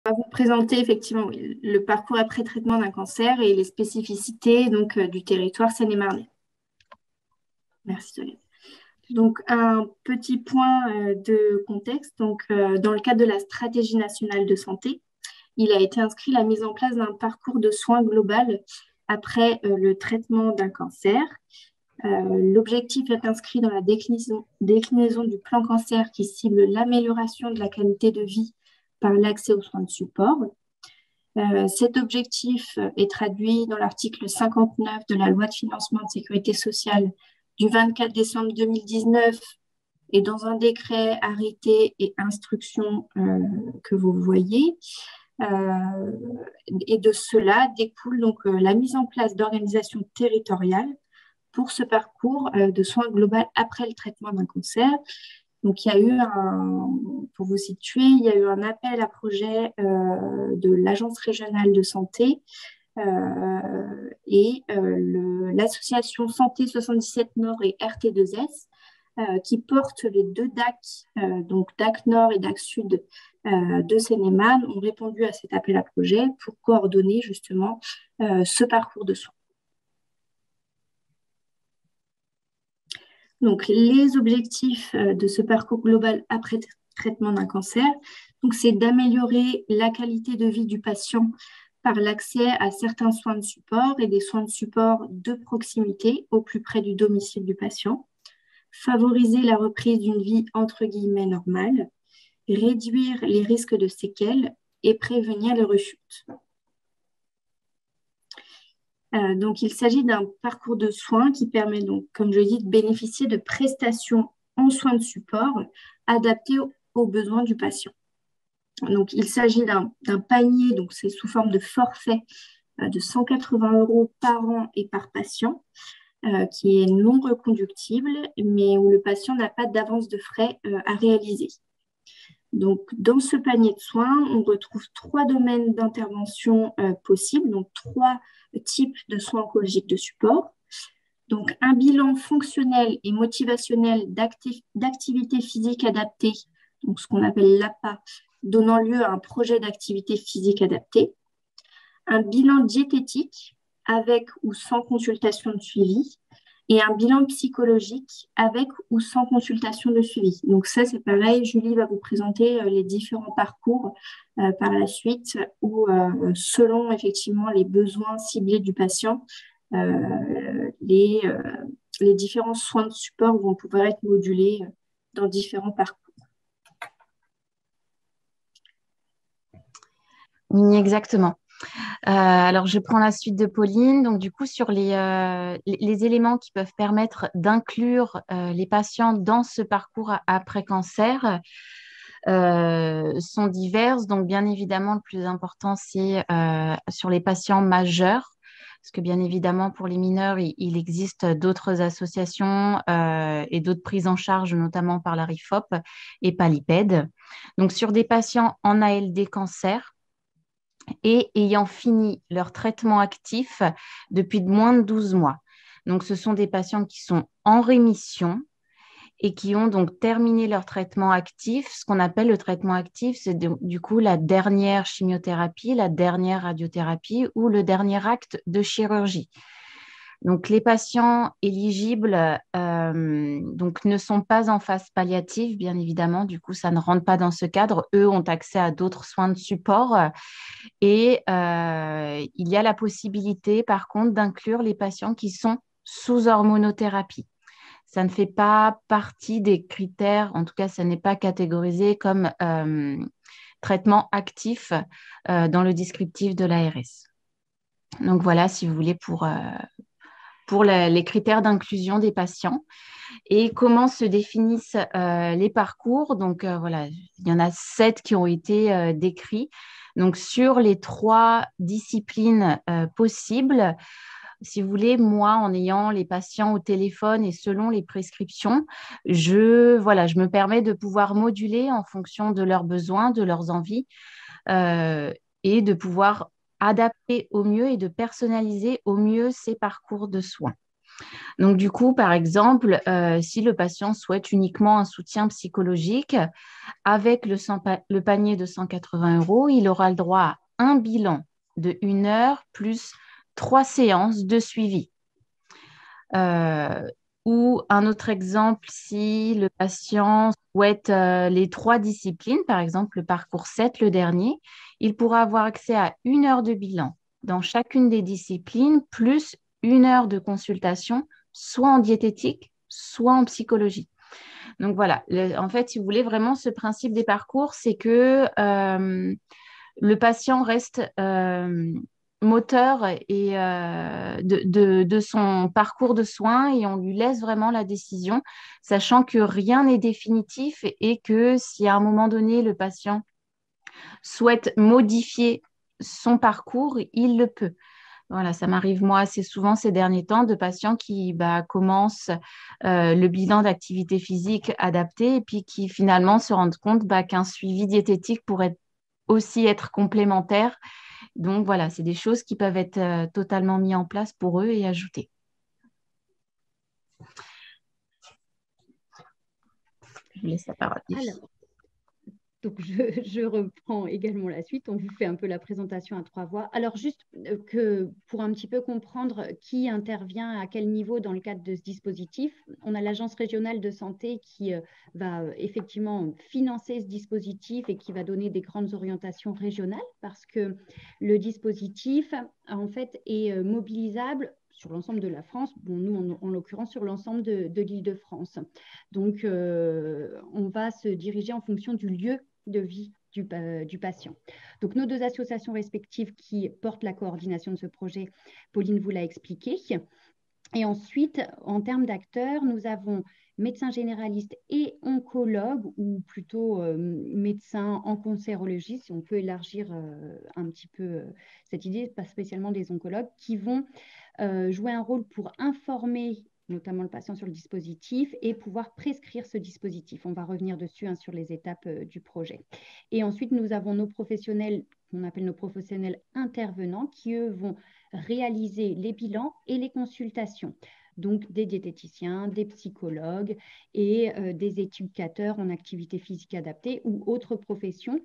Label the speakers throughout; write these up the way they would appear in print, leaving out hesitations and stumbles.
Speaker 1: Vous présenter effectivement oui, le parcours après traitement d'un cancer et les spécificités donc, du territoire seine-et-marnais. Merci Solène. Donc, un petit point de contexte. Donc, dans le cadre de la stratégie nationale de santé, il a été inscrit la mise en place d'un parcours de soins global après le traitement d'un cancer. L'objectif est inscrit dans la déclinaison du plan cancer qui cible l'amélioration de la qualité de vie par l'accès aux soins de support. Cet objectif est traduit dans l'article 59 de la loi de financement de sécurité sociale du 24 décembre 2019 et dans un décret, arrêté et instruction que vous voyez. Et de cela découle donc la mise en place d'organisations territoriales pour ce parcours de soins global après le traitement d'un cancer. Donc, il y a eu pour vous situer, il y a eu un appel à projet de l'Agence régionale de santé et l'association Santé 77 Nord et RT2S qui portent les deux DAC, donc DAC Nord et DAC Sud de Seine-et-Marne, ont répondu à cet appel à projet pour coordonner justement ce parcours de soins. Donc, les objectifs de ce parcours global après traitement d'un cancer, c'est d'améliorer la qualité de vie du patient par l'accès à certains soins de support et des soins de support de proximité au plus près du domicile du patient, favoriser la reprise d'une vie entre guillemets normale, réduire les risques de séquelles et prévenir les rechutes. Donc, il s'agit d'un parcours de soins qui permet, donc, comme je dis, de bénéficier de prestations en soins de support adaptées aux besoins du patient. Donc, il s'agit d'un panier, donc c'est sous forme de forfait de 180 € par an et par patient, qui est non reconductible, mais où le patient n'a pas d'avance de frais à réaliser. Donc, dans ce panier de soins, on retrouve 3 domaines d'intervention possibles, donc 3 types de soins oncologiques de support. Donc, un bilan fonctionnel et motivationnel d'activité physique adaptée, donc ce qu'on appelle l'APA, donnant lieu à un projet d'activité physique adaptée. Un bilan diététique avec ou sans consultation de suivi et un bilan psychologique avec ou sans consultation de suivi. Donc ça, c'est pareil, Julie va vous présenter les différents parcours par la suite où, selon effectivement les besoins ciblés du patient, les différents soins de support vont pouvoir être modulés dans différents parcours.
Speaker 2: Oui, exactement. Alors, je prends la suite de Pauline. Donc, du coup, sur les éléments qui peuvent permettre d'inclure les patients dans ce parcours après cancer sont diverses. Donc, bien évidemment, le plus important, c'est sur les patients majeurs. Parce que bien évidemment, pour les mineurs, il existe d'autres associations et d'autres prises en charge, notamment par la RIFOP et Palipède. Donc, sur des patients en ALD cancer, et ayant fini leur traitement actif depuis moins de 12 mois. Donc, ce sont des patients qui sont en rémission et qui ont donc terminé leur traitement actif. Ce qu'on appelle le traitement actif, c'est du coup la dernière chimiothérapie, la dernière radiothérapie ou le dernier acte de chirurgie. Donc, les patients éligibles donc, ne sont pas en phase palliative, bien évidemment. Du coup, ça ne rentre pas dans ce cadre. Eux ont accès à d'autres soins de support. Et il y a la possibilité, par contre, d'inclure les patients qui sont sous hormonothérapie. Ça ne fait pas partie des critères, en tout cas, ça n'est pas catégorisé comme traitement actif dans le descriptif de l'ARS. Donc voilà, si vous voulez, pour les critères d'inclusion des patients. Et comment se définissent les parcours. Donc voilà, il y en a 7 qui ont été décrits. Donc sur les 3 disciplines possibles, si vous voulez, moi, en ayant les patients au téléphone et selon les prescriptions, je me permets de pouvoir moduler en fonction de leurs besoins, de leurs envies et de pouvoir adapter au mieux et de personnaliser au mieux ces parcours de soins. Donc, du coup, par exemple, si le patient souhaite uniquement un soutien psychologique, avec le panier de 180 euros, il aura le droit à un bilan de 1 heure plus 3 séances de suivi. Euh, ou un autre exemple, si le patient souhaite les 3 disciplines, par exemple le parcours 7, le dernier, il pourra avoir accès à 1 heure de bilan dans chacune des disciplines, plus 1 heure de consultation, soit en diététique, soit en psychologie. Donc voilà, en fait, si vous voulez vraiment ce principe des parcours, c'est que le patient reste moteur et, de son parcours de soins et on lui laisse vraiment la décision, sachant que rien n'est définitif et que si à un moment donné le patient souhaite modifier son parcours, il le peut. Voilà, ça m'arrive moi assez souvent ces derniers temps de patients qui commencent le bilan d'activité physique adapté et puis qui finalement se rendent compte qu'un suivi diététique pourrait aussi être complémentaire. Donc voilà, c'est des choses qui peuvent être totalement mises en place pour eux et ajoutées. Je vous laisse la parole.
Speaker 3: Alors, donc, je reprends également la suite. On vous fait un peu la présentation à 3 voix. Alors, juste que pour un petit peu comprendre qui intervient à quel niveau dans le cadre de ce dispositif, on a l'Agence régionale de santé qui va effectivement financer ce dispositif et qui va donner des grandes orientations régionales parce que le dispositif, en fait, est mobilisable sur l'ensemble de la France, bon, nous en l'occurrence sur l'ensemble de l'Île-de-France. Donc, on va se diriger en fonction du lieu de vie du patient. Donc, nos 2 associations respectives qui portent la coordination de ce projet, Pauline vous l'a expliqué. Et ensuite, en termes d'acteurs, nous avons médecins généralistes et oncologues, ou plutôt médecins en cancérologie, si on peut élargir un petit peu cette idée, pas spécialement des oncologues, qui vont jouer un rôle pour informer notamment le patient sur le dispositif et pouvoir prescrire ce dispositif. On va revenir dessus sur les étapes du projet. Et ensuite, nous avons nos professionnels, qu'on appelle nos professionnels intervenants, qui, eux, vont réaliser les bilans et les consultations. Donc, des diététiciens, des psychologues et des éducateurs en activité physique adaptée ou autres professions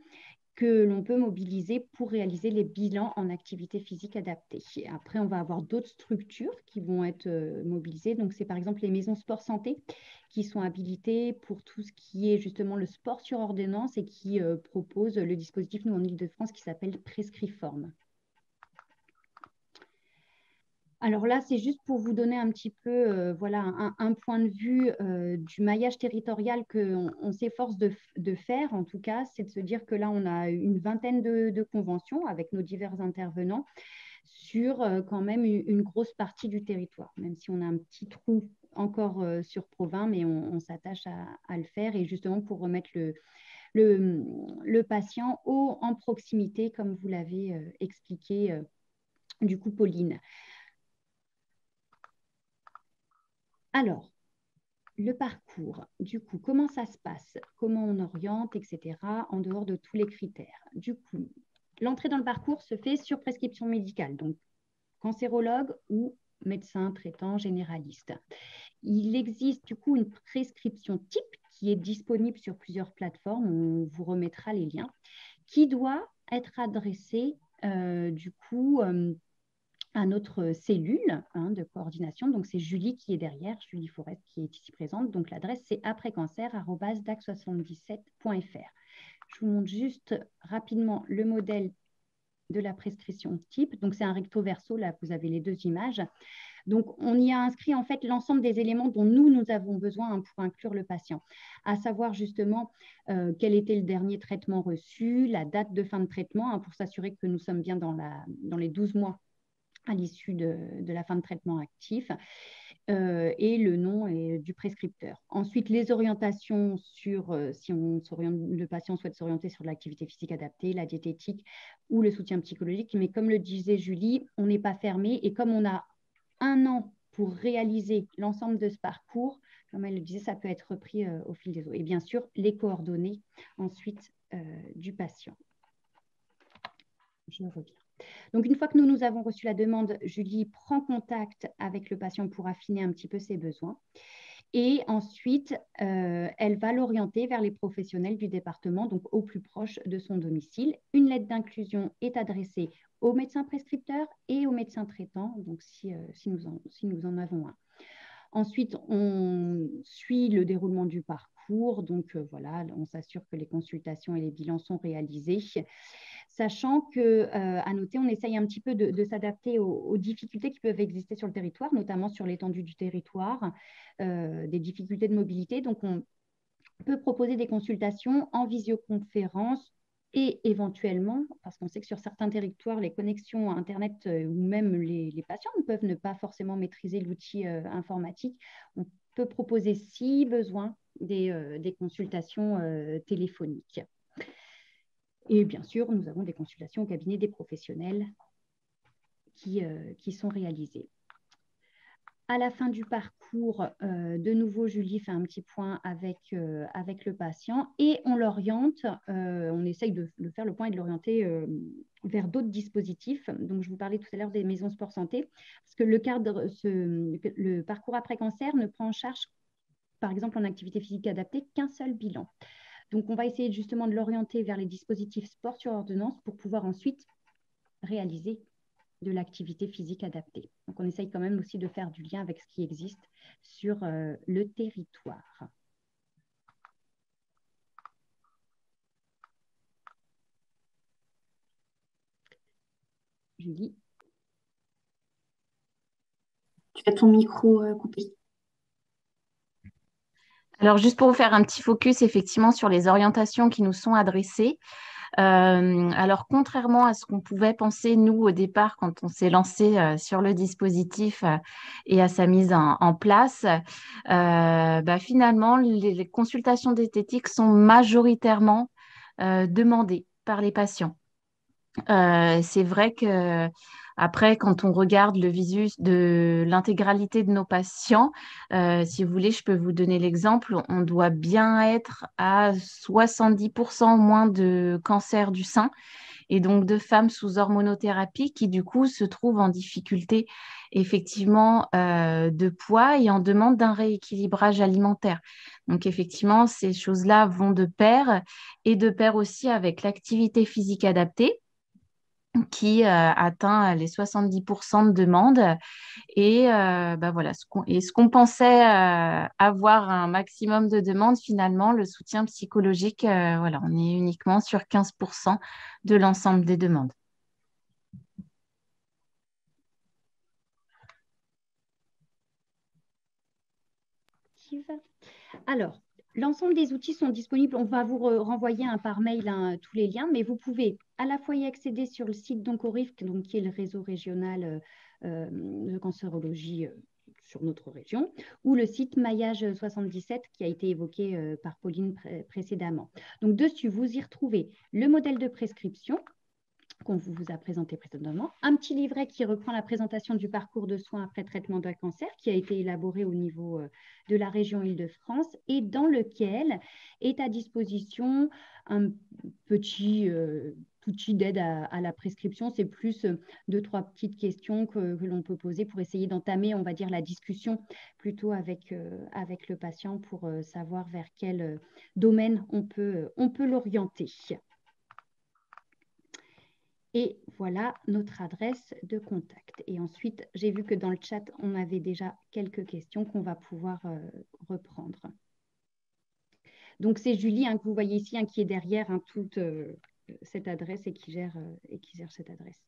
Speaker 3: que l'on peut mobiliser pour réaliser les bilans en activité physique adaptée. Et après, on va avoir d'autres structures qui vont être mobilisées. Donc, c'est par exemple les maisons sport santé qui sont habilitées pour tout ce qui est justement le sport sur ordonnance et qui proposent le dispositif, nous, en Île-de-France, qui s'appelle Prescriform. Alors là, c'est juste pour vous donner un petit peu un point de vue du maillage territorial qu'on s'efforce de faire, en tout cas, c'est de se dire que là, on a une vingtaine de conventions avec nos divers intervenants sur quand même une grosse partie du territoire, même si on a un petit trou encore sur Provins, mais on s'attache à le faire et justement pour remettre le patient en proximité, comme vous l'avez expliqué du coup, Pauline. Alors, le parcours, du coup, comment ça se passe? Comment on oriente, etc., en dehors de tous les critères? Du coup, l'entrée dans le parcours se fait sur prescription médicale, donc cancérologue ou médecin traitant généraliste. Il existe du coup une prescription type qui est disponible sur plusieurs plateformes, on vous remettra les liens, qui doit être adressée du coup à notre cellule de coordination. Donc, c'est Julie qui est derrière, Julie Forest qui est ici présente. Donc, l'adresse, c'est aprescancer@dac77.fr. Je vous montre juste rapidement le modèle de la prescription type. Donc, c'est un recto verso. Là, vous avez les 2 images. Donc, on y a inscrit en fait l'ensemble des éléments dont nous avons besoin pour inclure le patient, à savoir justement quel était le dernier traitement reçu, la date de fin de traitement, pour s'assurer que nous sommes bien dans les 12 mois à l'issue de la fin de traitement actif et le nom du prescripteur. Ensuite, les orientations sur si le patient souhaite s'orienter sur l'activité physique adaptée, la diététique ou le soutien psychologique. Mais comme le disait Julie, on n'est pas fermé et comme on a 1 an pour réaliser l'ensemble de ce parcours, comme elle le disait, ça peut être repris au fil des eaux. Et bien sûr, les coordonnées ensuite du patient. Je reviens. Donc, une fois que nous avons reçu la demande, Julie prend contact avec le patient pour affiner un petit peu ses besoins. Et ensuite, elle va l'orienter vers les professionnels du département, donc au plus proche de son domicile. Une lettre d'inclusion est adressée au médecin prescripteur et au médecin traitant, donc si nous en avons un. Ensuite, on suit le déroulement du parcours. Donc, voilà, on s'assure que les consultations et les bilans sont réalisés. Sachant que, à noter, on essaye un petit peu de s'adapter aux difficultés qui peuvent exister sur le territoire, notamment sur l'étendue du territoire, des difficultés de mobilité. Donc, on peut proposer des consultations en visioconférence et éventuellement, parce qu'on sait que sur certains territoires, les connexions Internet ou même les patients peuvent ne pas forcément maîtriser l'outil informatique. On peut proposer, si besoin, des consultations téléphoniques. Et bien sûr, nous avons des consultations au cabinet des professionnels qui sont réalisées. À la fin du parcours, de nouveau, Julie fait un petit point avec le patient et on l'oriente, on essaye de faire le point et de l'orienter vers d'autres dispositifs. Donc, je vous parlais tout à l'heure des maisons sport santé, parce que le parcours après cancer ne prend en charge, par exemple, en activité physique adaptée, qu'un seul bilan. Donc, on va essayer justement de l'orienter vers les dispositifs sport sur ordonnance pour pouvoir ensuite réaliser de l'activité physique adaptée. Donc, on essaye quand même aussi de faire du lien avec ce qui existe sur le territoire. Julie.
Speaker 1: Tu as ton micro coupé.
Speaker 2: Alors, juste pour vous faire un petit focus, effectivement, sur les orientations qui nous sont adressées. Alors, contrairement à ce qu'on pouvait penser, nous, au départ, quand on s'est lancé sur le dispositif et à sa mise en place, finalement, les consultations d'esthétique sont majoritairement demandées par les patients. C'est vrai que après, quand on regarde le visus de l'intégralité de nos patients, si vous voulez, je peux vous donner l'exemple, on doit bien être à 70% moins de cancer du sein et donc de femmes sous hormonothérapie qui du coup se trouvent en difficulté effectivement de poids et en demande d'un rééquilibrage alimentaire. Donc effectivement, ces choses-là vont de pair et de pair aussi avec l'activité physique adaptée qui atteint les 70% de demande. Et voilà, ce qu'on pensait avoir un maximum de demandes, finalement, le soutien psychologique, voilà, on est uniquement sur 15% de l'ensemble des demandes.
Speaker 3: Alors, l'ensemble des outils sont disponibles. On va vous renvoyer par mail tous les liens, mais vous pouvez à la fois y accéder sur le site d'Oncorif, qui est le réseau régional de cancérologie sur notre région, ou le site Maillage 77 qui a été évoqué par Pauline précédemment. Donc, dessus, vous y retrouvez le modèle de prescription qu'on vous a présenté précédemment, un petit livret qui reprend la présentation du parcours de soins après traitement d'un cancer qui a été élaboré au niveau de la région Île-de-France et dans lequel est à disposition un petit outil d'aide à la prescription. C'est plus 2-3 petites questions que l'on peut poser pour essayer d'entamer, on va dire, la discussion plutôt avec le patient pour savoir vers quel domaine on peut l'orienter. Et voilà notre adresse de contact. Et ensuite, j'ai vu que dans le chat, on avait déjà quelques questions qu'on va pouvoir reprendre. Donc, c'est Julie que vous voyez ici, qui est derrière toute cette adresse et qui gère cette adresse.